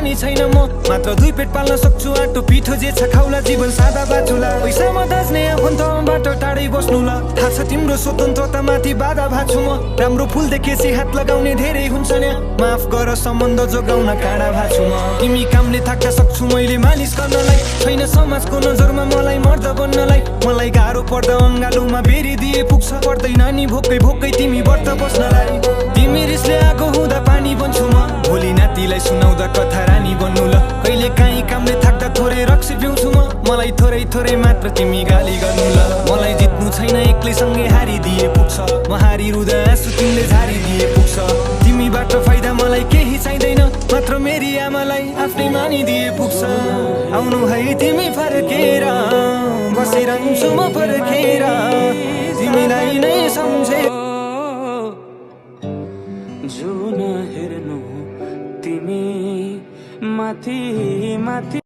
पनि छैन म मात्र 2 पेट पाल्न सक्छु आटो पिठो जे छ खाउला जीवन सादा बाटुला पैसामा दाज्ने आफन्तबाट टाढै बस्नु ल थाहा छ तिम्रो स्वतन्त्रता माथि बाधा भाछु म राम्रो फुल देखेपछि हात लगाउने धेरै हुन्छ नि माफ गर सम्बन्ध जोगाउन काँडा भाछु म तिमी कामले थाक्न सक्छु मैले मालिस गर्नलाई छैन समाजको नजरमा मलाई मर्द बन्नलाई मलाई गाह्रो पर्दा अङ्गालोमा बेरी दिए पुग्छ पर्दैन नि भोकै भोकै तिमी व्रत बस्नलाई तिमी रिसले आगो हुँदा पानी बन्छु म भोलि नातिलाई सुनाउँदा कथा रानी बन्नु ल कहिले काहीँ कामले थाक्दा थोरै रक्सी पिउँछु म मलाई थोरै थोरै मात्र तिमी गाली गर्नु ल मलाई जित्नु छैन एक्लै सँगै हारिदिए पुग्छ म हारिरुँदा आँसु तिमीले झारिदिए पुग्छ तिमीबाट फाइदा मलाई केही चाहिँदैन मात्र मेरी आमालाई आफ्नै मानिदिए पुग्छ आउनु है तिमी फर्केर बसिरहन्छु म फर्केर तिमीलाई नै सम्झे जो नहेर्नु तिमी माथि माथि